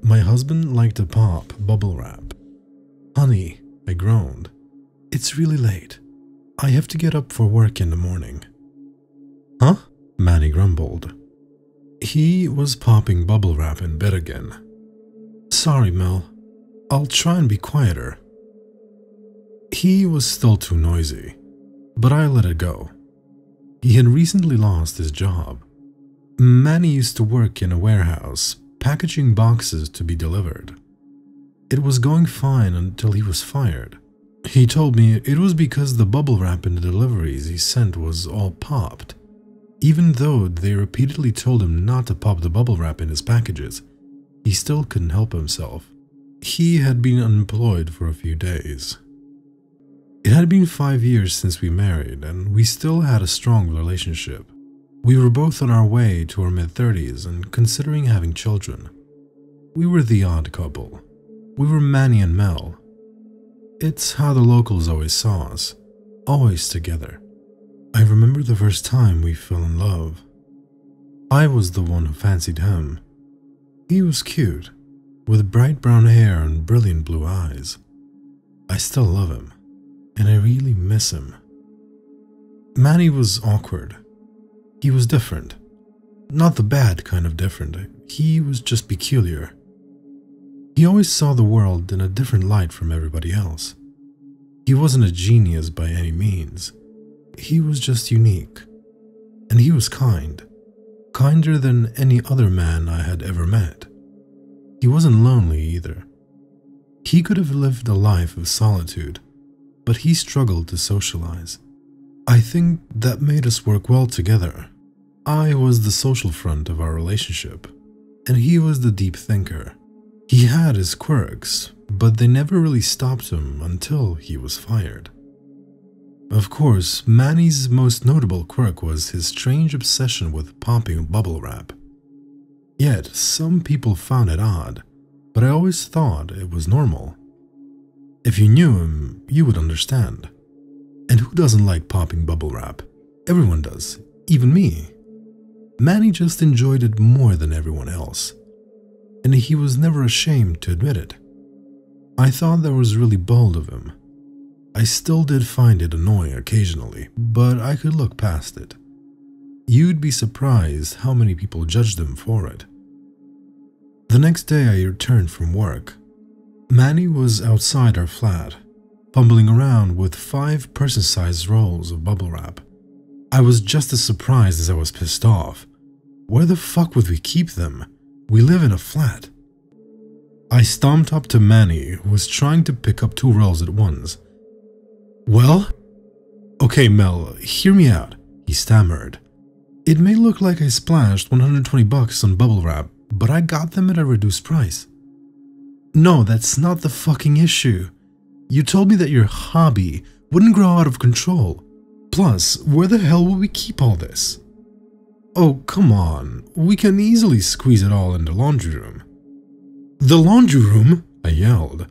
My husband liked to pop bubble wrap. Honey, I groaned. It's really late. I have to get up for work in the morning. Huh? Manny grumbled. He was popping bubble wrap in bed again. Sorry, Mel. I'll try and be quieter. He was still too noisy, but I let it go. He had recently lost his job. Manny used to work in a warehouse, packaging boxes to be delivered. It was going fine until he was fired. He told me it was because the bubble wrap in the deliveries he sent was all popped. Even though they repeatedly told him not to pop the bubble wrap in his packages, he still couldn't help himself. He had been unemployed for a few days. It had been 5 years since we married, and we still had a strong relationship. We were both on our way to our mid-30s and considering having children. We were the odd couple. We were Manny and Mel. It's how the locals always saw us, always together. I remember the first time we fell in love. I was the one who fancied him. He was cute, with bright brown hair and brilliant blue eyes. I still love him, and I really miss him. Manny was awkward. He was different. Not the bad kind of different. He was just peculiar. He always saw the world in a different light from everybody else. He wasn't a genius by any means. He was just unique. And he was kind. Kinder than any other man I had ever met. He wasn't lonely either. He could have lived a life of solitude, but he struggled to socialize. I think that made us work well together. I was the social front of our relationship, and he was the deep thinker. He had his quirks, but they never really stopped him until he was fired. Of course, Manny's most notable quirk was his strange obsession with popping bubble wrap. Yet, some people found it odd, but I always thought it was normal. If you knew him, you would understand. And who doesn't like popping bubble wrap? Everyone does, even me. Manny just enjoyed it more than everyone else, and he was never ashamed to admit it. I thought that was really bold of him. I still did find it annoying occasionally, but I could look past it. You'd be surprised how many people judged him for it. The next day I returned from work. Manny was outside our flat, fumbling around with 5 person-sized rolls of bubble wrap. I was just as surprised as I was pissed off. Where the fuck would we keep them? We live in a flat. I stomped up to Manny, who was trying to pick up 2 rolls at once. Well? Okay, Mel, hear me out, he stammered. It may look like I splashed $120 on bubble wrap, but I got them at a reduced price. No, that's not the fucking issue. You told me that your hobby wouldn't grow out of control. Plus, where the hell will we keep all this? Oh, come on. We can easily squeeze it all in the laundry room. The laundry room? I yelled,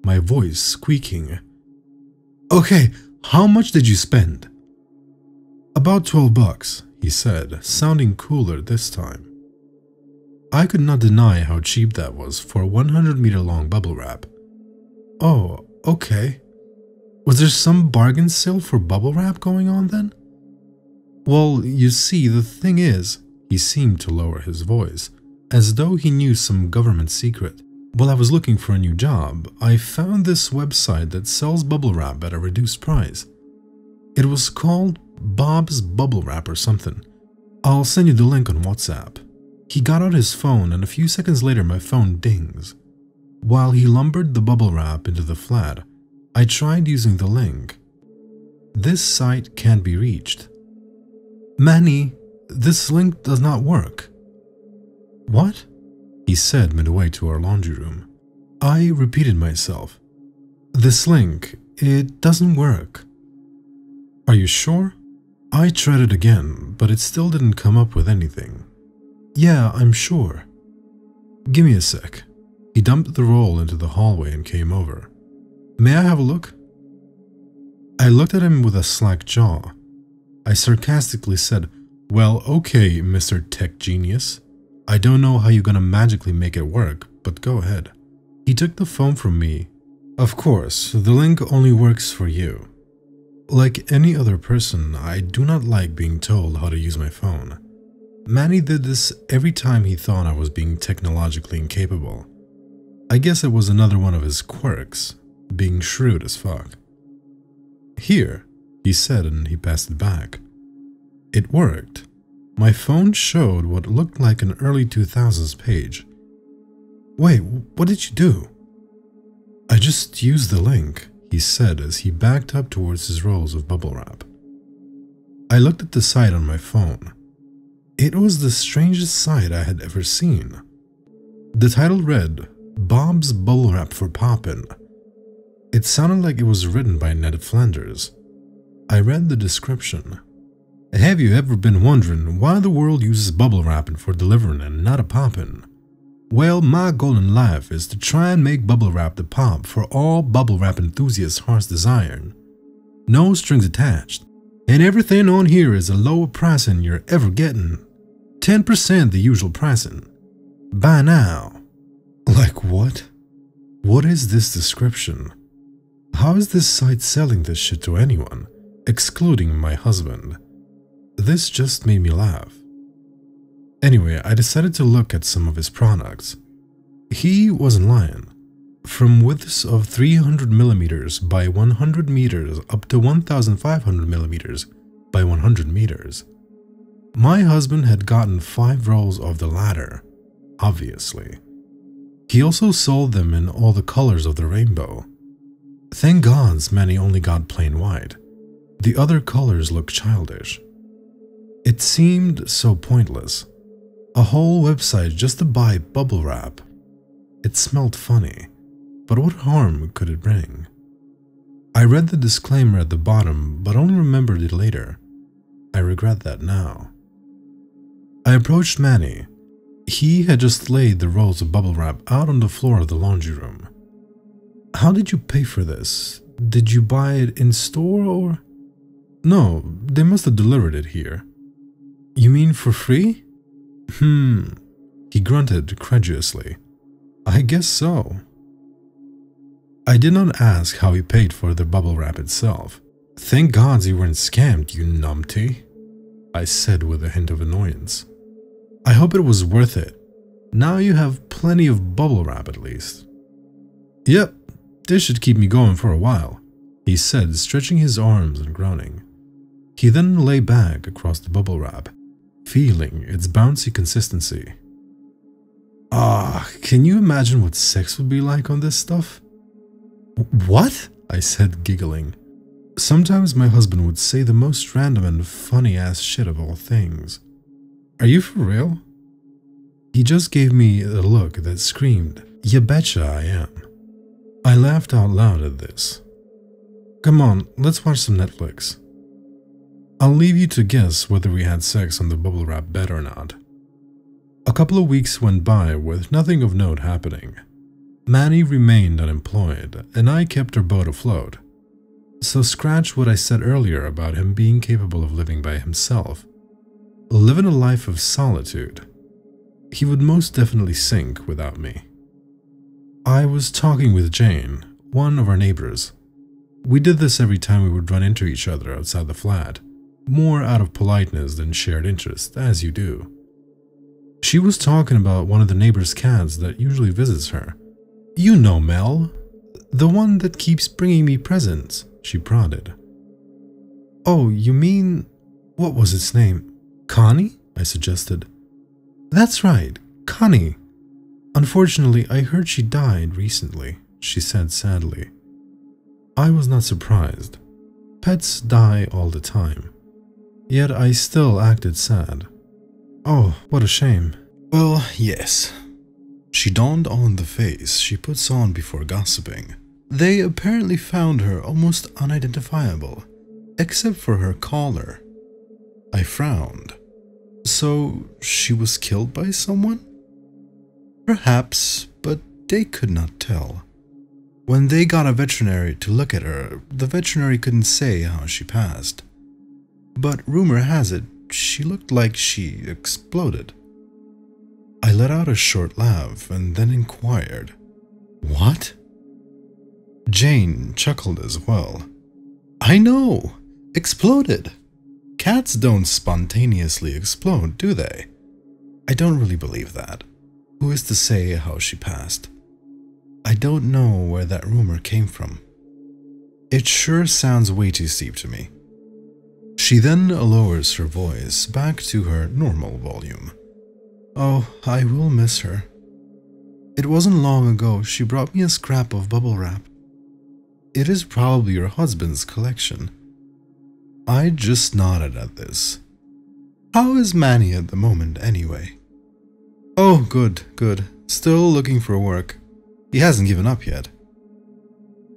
my voice squeaking. Okay, how much did you spend? About $12, he said, sounding cooler this time. I could not deny how cheap that was for a 100-meter-long bubble wrap. Oh, okay. Was there some bargain sale for bubble wrap going on then? Well, you see, the thing is, he seemed to lower his voice, as though he knew some government secret. While I was looking for a new job, I found this website that sells bubble wrap at a reduced price. It was called Bob's Bubble Wrap or something. I'll send you the link on WhatsApp. He got out his phone and a few seconds later my phone dings. While he lumbered the bubble wrap into the flat, I tried using the link. This site can't be reached. Manny, this link does not work. What? He said midway to our laundry room. I repeated myself. This link, it doesn't work. Are you sure? I tried it again, but it still didn't come up with anything. Yeah, I'm sure. Give me a sec. He dumped the roll into the hallway and came over. May I have a look? I looked at him with a slack jaw. I sarcastically said, well, okay, Mr. Tech Genius. I don't know how you're gonna magically make it work, but go ahead. He took the phone from me. Of course, the link only works for you. Like any other person, I do not like being told how to use my phone. Manny did this every time he thought I was being technologically incapable. I guess it was another one of his quirks, being shrewd as fuck. Here, he said, and he passed it back. It worked. My phone showed what looked like an early 2000s page. Wait, what did you do? I just used the link, he said as he backed up towards his rolls of bubble wrap. I looked at the site on my phone. It was the strangest site I had ever seen. The title read, Bob's Bubble Wrap for Poppin'. It sounded like it was written by Ned Flanders. I read the description. Have you ever been wondering why the world uses bubble wrapping for delivering and not a poppin'? Well, my goal in life is to try and make bubble wrap the pop for all bubble wrap enthusiasts' heart's desiring. No strings attached, and everything on here is a lower pricing you're ever getting. 10% the usual pricing. Buy now. Like what? What is this description? How is this site selling this shit to anyone, excluding my husband? This just made me laugh. Anyway, I decided to look at some of his products. He wasn't lying. From widths of 300mm by 100 meters up to 1500mm by 100 meters. My husband had gotten 5 rolls of the latter, obviously. He also sold them in all the colors of the rainbow. Thank God Manny only got plain white. The other colors looked childish. It seemed so pointless. A whole website just to buy bubble wrap. It smelled funny, but what harm could it bring? I read the disclaimer at the bottom, but only remembered it later. I regret that now. I approached Manny. He had just laid the rolls of bubble wrap out on the floor of the laundry room. How did you pay for this? Did you buy it in store or? No, they must have delivered it here. You mean for free? He grunted credulously. I guess so. I did not ask how he paid for the bubble wrap itself. Thank God you weren't scammed, you numpty, I said with a hint of annoyance. I hope it was worth it. Now you have plenty of bubble wrap at least. Yep, this should keep me going for a while, he said, stretching his arms and groaning. He then lay back across the bubble wrap, feeling its bouncy consistency. Can you imagine what sex would be like on this stuff? What? I said, giggling. Sometimes my husband would say the most random and funny-ass shit of all things. Are you for real? He just gave me a look that screamed, "You betcha I am." I laughed out loud at this. Come on, let's watch some Netflix. I'll leave you to guess whether we had sex on the bubble wrap bed or not. A couple of weeks went by with nothing of note happening. Manny remained unemployed, and I kept our boat afloat. So scratch what I said earlier about him being capable of living by himself. Living a life of solitude. He would most definitely sink without me. I was talking with Jane, one of our neighbors. We did this every time we would run into each other outside the flat, more out of politeness than shared interest, as you do. She was talking about one of the neighbor's cats that usually visits her. You know Mel, the one that keeps bringing me presents, she prodded. Oh, you mean, what was its name? Connie? I suggested. That's right, Connie. Unfortunately, I heard she died recently, she said sadly. I was not surprised. Pets die all the time. Yet I still acted sad. Oh, what a shame. Well, yes. She donned on the face she puts on before gossiping. They apparently found her almost unidentifiable, except for her collar. I frowned. So, she was killed by someone? Perhaps, but they could not tell. When they got a veterinary to look at her, the veterinary couldn't say how she passed. But rumor has it, she looked like she exploded. I let out a short laugh and then inquired, "What?" Jane chuckled as well. "I know! Exploded! Cats don't spontaneously explode, do they? I don't really believe that. Who is to say how she passed? I don't know where that rumor came from. It sure sounds way too steep to me." She then lowers her voice back to her normal volume. "Oh, I will miss her. It wasn't long ago she brought me a scrap of bubble wrap. It is probably your husband's collection." I just nodded at this. "How is Manny at the moment, anyway?" "Oh, good. Still looking for work. He hasn't given up yet."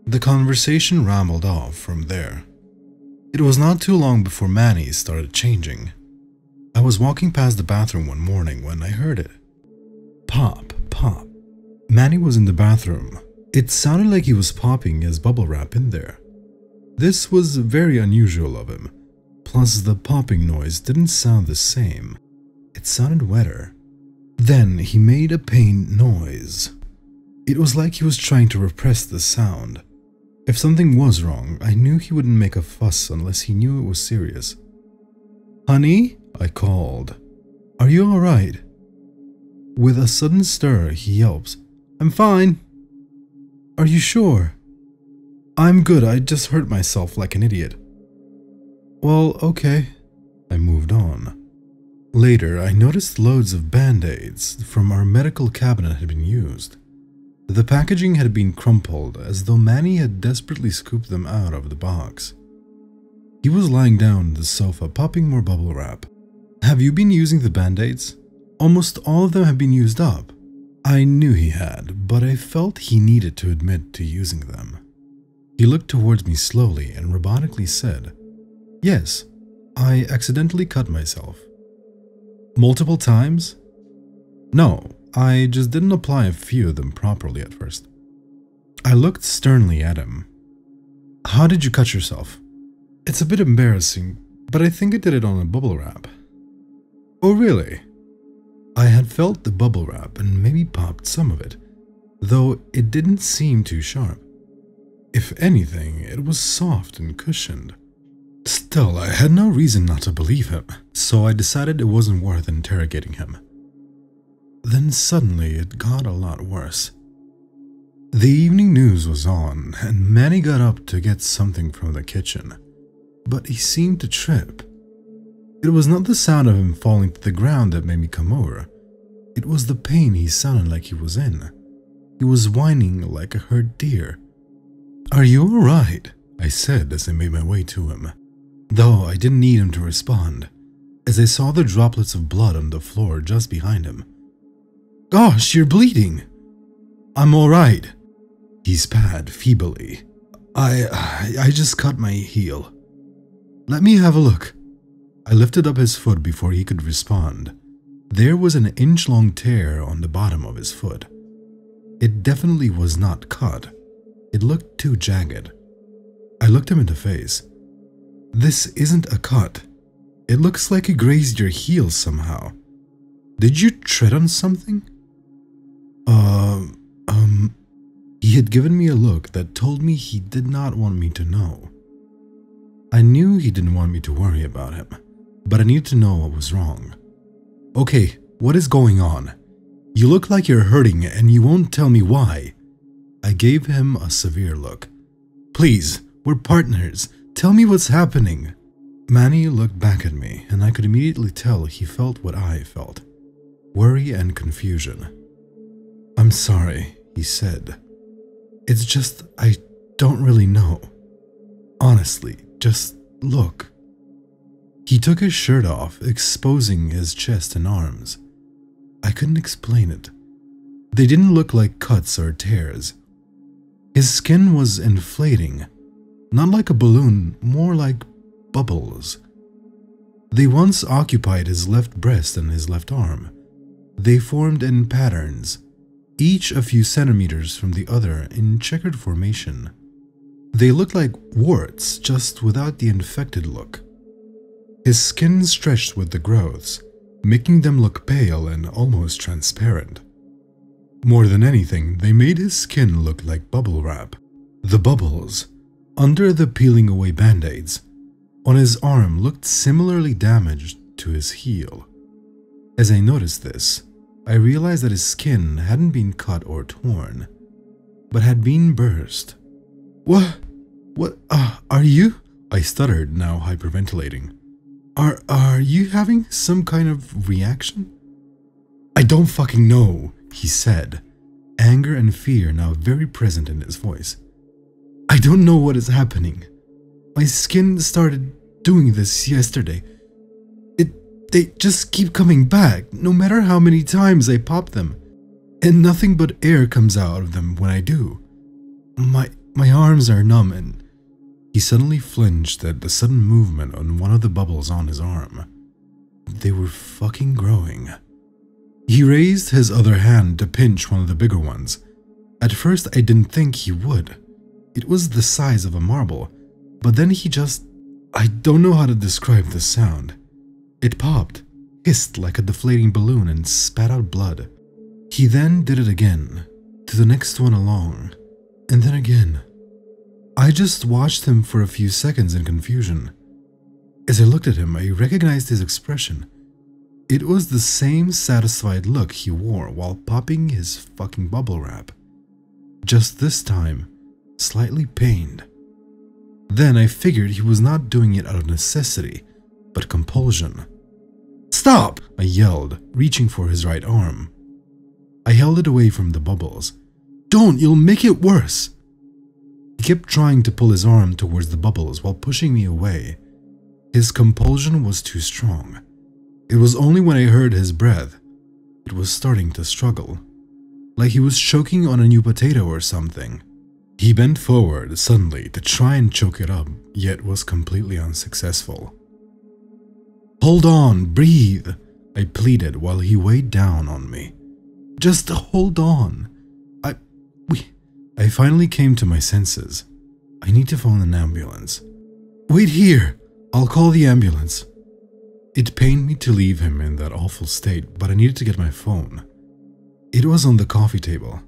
The conversation rambled off from there. It was not too long before Manny started changing. I was walking past the bathroom one morning when I heard it. Pop, pop. Manny was in the bathroom. It sounded like he was popping his bubble wrap in there. This was very unusual of him. Plus, the popping noise didn't sound the same. It sounded wetter. Then he made a pained noise. It was like he was trying to repress the sound. If something was wrong, I knew he wouldn't make a fuss unless he knew it was serious. "Honey?" I called. "Are you alright?" With a sudden stir, he yelps, "I'm fine." "Are you sure?" "I'm good, I just hurt myself like an idiot." "Well, okay." I moved on. Later, I noticed loads of band-aids from our medical cabinet had been used. The packaging had been crumpled as though Manny had desperately scooped them out of the box. He was lying down on the sofa popping more bubble wrap. "Have you been using the band-aids? Almost all of them have been used up." I knew he had, but I felt he needed to admit to using them. He looked towards me slowly and robotically said, "Yes, I accidentally cut myself." "Multiple times?" "No, I just didn't apply a few of them properly at first." I looked sternly at him. "How did you cut yourself?" "It's a bit embarrassing, but I think I did it on a bubble wrap." "Oh, really?" I had felt the bubble wrap and maybe popped some of it, though it didn't seem too sharp. If anything, it was soft and cushioned. Still, I had no reason not to believe him, so I decided it wasn't worth interrogating him. Then suddenly it got a lot worse. The evening news was on, and Manny got up to get something from the kitchen, but he seemed to trip. It was not the sound of him falling to the ground that made me come over. It was the pain he sounded like he was in. He was whining like a hurt deer. "Are you alright?" I said as I made my way to him, though I didn't need him to respond, as I saw the droplets of blood on the floor just behind him. "Gosh, you're bleeding!" "I'm alright," he spat feebly. I just cut my heel." "Let me have a look." I lifted up his foot before he could respond. There was an inch-long tear on the bottom of his foot. It definitely was not cut. It looked too jagged. I looked him in the face. "This isn't a cut. It looks like you grazed your heel somehow. Did you tread on something?" He had given me a look that told me he did not want me to know. I knew he didn't want me to worry about him, but I needed to know what was wrong. "Okay, what is going on? You look like you're hurting and you won't tell me why." I gave him a severe look. "Please, we're partners. Tell me what's happening." Manny looked back at me, and I could immediately tell he felt what I felt. Worry and confusion. "I'm sorry," he said. "It's just, I don't really know. Honestly, just look." He took his shirt off, exposing his chest and arms. I couldn't explain it. They didn't look like cuts or tears. His skin was inflating, not like a balloon, more like bubbles. They once occupied his left breast and his left arm. They formed in patterns, each a few centimeters from the other in checkered formation. They looked like warts, just without the infected look. His skin stretched with the growths, making them look pale and almost transparent. More than anything, they made his skin look like bubble wrap. The bubbles, under the peeling away band-aids, on his arm looked similarly damaged to his heel. As I noticed this, I realized that his skin hadn't been cut or torn, but had been burst. What are you? I stuttered, now hyperventilating. Are you having some kind of reaction? I don't fucking know, he said, anger and fear now very present in his voice. I don't know what is happening. My skin started doing this yesterday. They just keep coming back, no matter how many times I pop them. And nothing but air comes out of them when I do. My arms are numb and... He suddenly flinched at the sudden movement on one of the bubbles on his arm. They were fucking growing. He raised his other hand to pinch one of the bigger ones. At first I didn't think he would. It was the size of a marble, but then he just... I don't know how to describe the sound. It popped, hissed like a deflating balloon and spat out blood. He then did it again, to the next one along, and then again. I just watched him for a few seconds in confusion. As I looked at him, I recognized his expression. It was the same satisfied look he wore while popping his fucking bubble wrap. Just this time, slightly pained. Then I figured he was not doing it out of necessity, but compulsion. Stop! I yelled, reaching for his right arm. I held it away from the bubbles. Don't, you'll make it worse! He kept trying to pull his arm towards the bubbles while pushing me away. His compulsion was too strong. It was only when I heard his breath. It was starting to struggle, like he was choking on a new potato or something. He bent forward suddenly to try and choke it up, yet was completely unsuccessful. Hold on, breathe, I pleaded while he weighed down on me. Just hold on. I finally came to my senses. I need to phone an ambulance. Wait here, I'll call the ambulance. It pained me to leave him in that awful state, but I needed to get my phone. It was on the coffee table.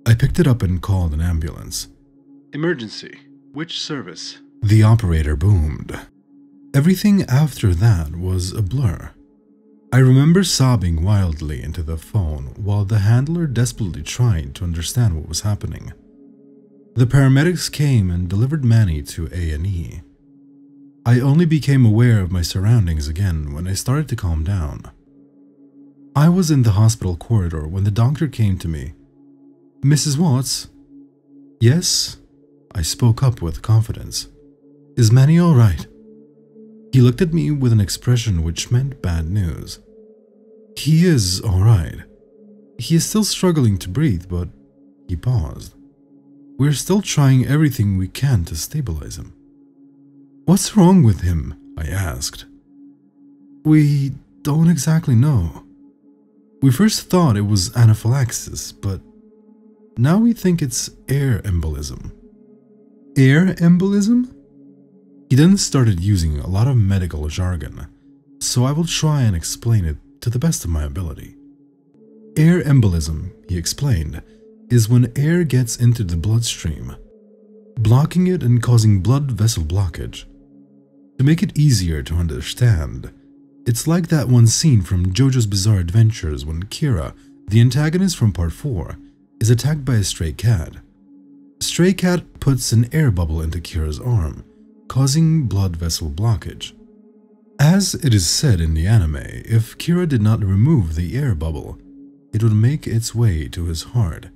I picked it up and called an ambulance. Emergency. Which service? The operator boomed. Everything after that was a blur. I remember sobbing wildly into the phone while the handler desperately tried to understand what was happening. The paramedics came and delivered Manny to A&E. I only became aware of my surroundings again when I started to calm down. I was in the hospital corridor when the doctor came to me. Mrs. Watts? Yes? I spoke up with confidence. Is Manny all right? He looked at me with an expression which meant bad news. He is all right. He is still struggling to breathe, but he paused. We're still trying everything we can to stabilize him. What's wrong with him? I asked. We don't exactly know. We first thought it was anaphylaxis, but now we think it's air embolism. Air embolism? He then started using a lot of medical jargon, so I will try and explain it to the best of my ability. Air embolism, he explained, is when air gets into the bloodstream, blocking it and causing blood vessel blockage. To make it easier to understand, it's like that one scene from JoJo's Bizarre Adventures when Kira, the antagonist from part 4, is attacked by a stray cat. Stray cat puts an air bubble into Kira's arm, causing blood vessel blockage. As it is said in the anime, if Kira did not remove the air bubble, it would make its way to his heart,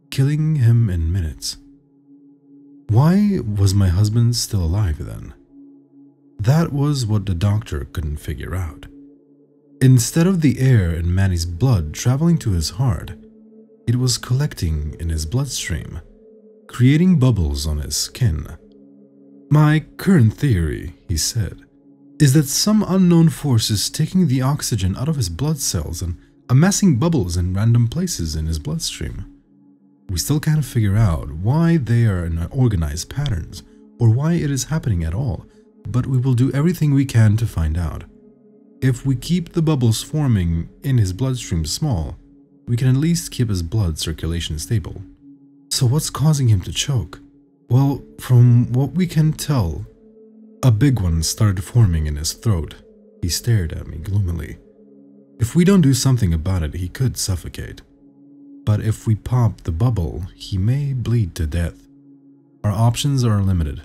killing him in minutes. Why was my husband still alive then? That was what the doctor couldn't figure out. Instead of the air in Manny's blood traveling to his heart, it was collecting in his bloodstream, creating bubbles on his skin. My current theory, he said, is that some unknown force is taking the oxygen out of his blood cells and amassing bubbles in random places in his bloodstream. We still can't figure out why they are in organized patterns or why it is happening at all, but we will do everything we can to find out. If we keep the bubbles forming in his bloodstream small, we can at least keep his blood circulation stable. So what's causing him to choke? Well, from what we can tell, a big one started forming in his throat. He stared at me gloomily. If we don't do something about it, he could suffocate. But if we pop the bubble, he may bleed to death. Our options are limited.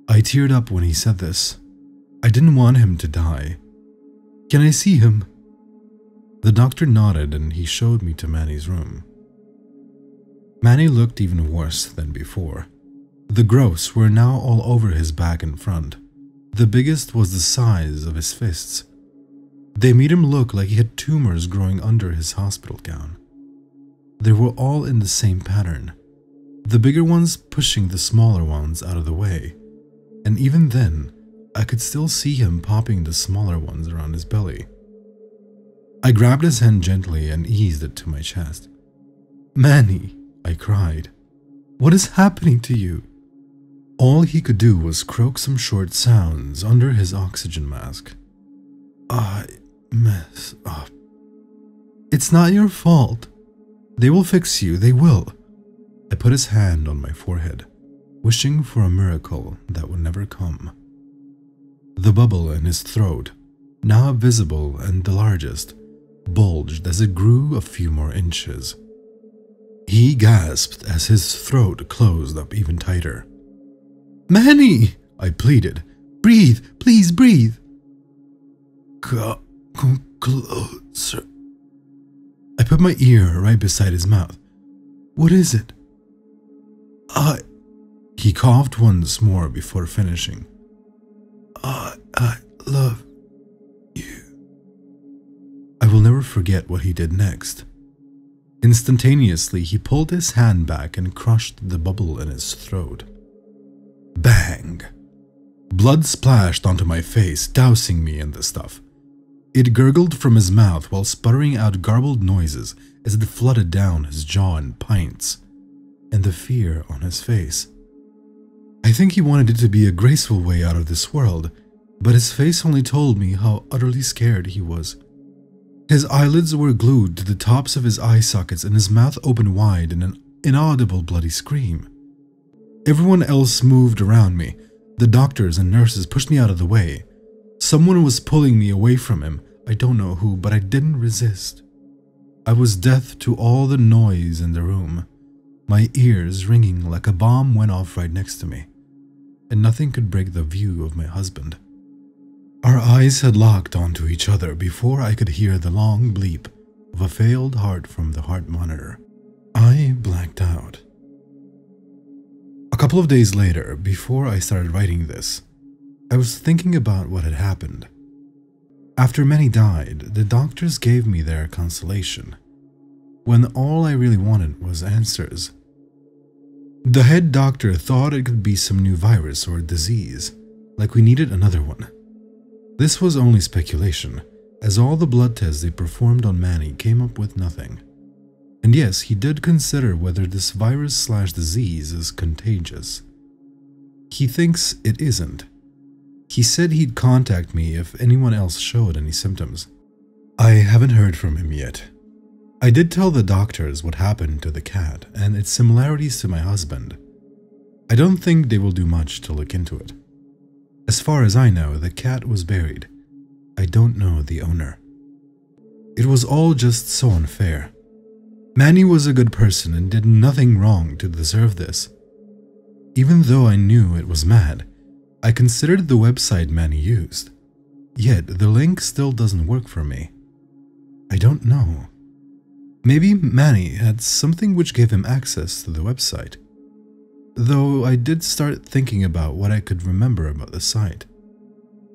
I teared up when he said this. I didn't want him to die. Can I see him? The doctor nodded and he showed me to Manny's room. Manny looked even worse than before. The growths were now all over his back and front. The biggest was the size of his fists. They made him look like he had tumors growing under his hospital gown. They were all in the same pattern, the bigger ones pushing the smaller ones out of the way, and even then, I could still see him popping the smaller ones around his belly. I grabbed his hand gently and eased it to my chest. "Manny," I cried, "what is happening to you?" All he could do was croak some short sounds under his oxygen mask. "I mess up. It's not your fault. They will fix you, they will." I put his hand on my forehead, wishing for a miracle that would never come. The bubble in his throat, now visible and the largest, bulged as it grew a few more inches. He gasped as his throat closed up even tighter. "Manny!" I pleaded. "Breathe, please breathe." Come closer. I put my ear right beside his mouth. "What is it?" He coughed once more before finishing. I love you." I will never forget what he did next. Instantaneously, he pulled his hand back and crushed the bubble in his throat. Bang! Blood splashed onto my face, dousing me in the stuff. It gurgled from his mouth while sputtering out garbled noises as it flooded down his jaw in pints, and the fear on his face. I think he wanted it to be a graceful way out of this world, but his face only told me how utterly scared he was. His eyelids were glued to the tops of his eye sockets and his mouth opened wide in an inaudible bloody scream. Everyone else moved around me. The doctors and nurses pushed me out of the way. Someone was pulling me away from him. I don't know who, but I didn't resist. I was deaf to all the noise in the room, my ears ringing like a bomb went off right next to me, and nothing could break the view of my husband. Our eyes had locked onto each other before I could hear the long bleep of a failed heart from the heart monitor. I blacked out. A couple of days later, before I started writing this, I was thinking about what had happened. After Manny died, the doctors gave me their consolation, when all I really wanted was answers. The head doctor thought it could be some new virus or disease, like we needed another one. This was only speculation, as all the blood tests they performed on Manny came up with nothing. And yes, he did consider whether this virus/disease is contagious. He thinks it isn't. He said he'd contact me if anyone else showed any symptoms. I haven't heard from him yet. I did tell the doctors what happened to the cat and its similarities to my husband. I don't think they will do much to look into it. As far as I know, the cat was buried. I don't know the owner. It was all just so unfair. Manny was a good person and did nothing wrong to deserve this. Even though I knew it was mad, I considered the website Manny used. Yet the link still doesn't work for me. I don't know. Maybe Manny had something which gave him access to the website. Though I did start thinking about what I could remember about the site.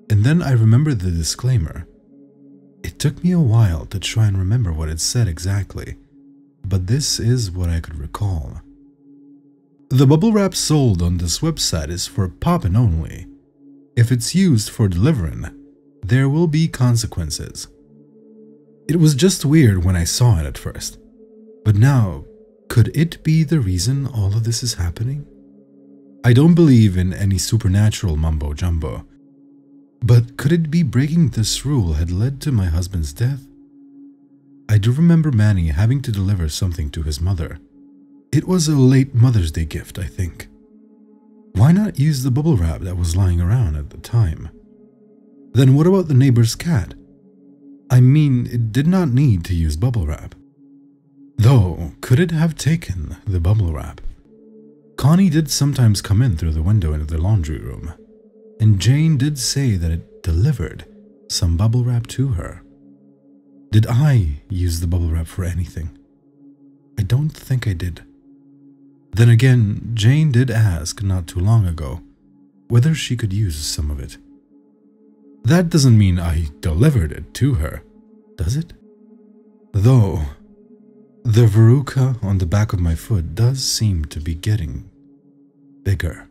And then I remembered the disclaimer. It took me a while to try and remember what it said exactly, but this is what I could recall. The bubble wrap sold on this website is for poppin' only. If it's used for delivering, there will be consequences. It was just weird when I saw it at first, but now, could it be the reason all of this is happening? I don't believe in any supernatural mumbo-jumbo. But could it be breaking this rule had led to my husband's death? I do remember Manny having to deliver something to his mother. It was a late Mother's Day gift, I think. Why not use the bubble wrap that was lying around at the time? Then what about the neighbor's cat? I mean, it did not need to use bubble wrap. Though, could it have taken the bubble wrap? Connie did sometimes come in through the window into the laundry room, and Jane did say that it delivered some bubble wrap to her. Did I use the bubble wrap for anything? I don't think I did. Then again, Jane did ask not too long ago whether she could use some of it. That doesn't mean I delivered it to her, does it? Though, the verruca on the back of my foot does seem to be getting bigger.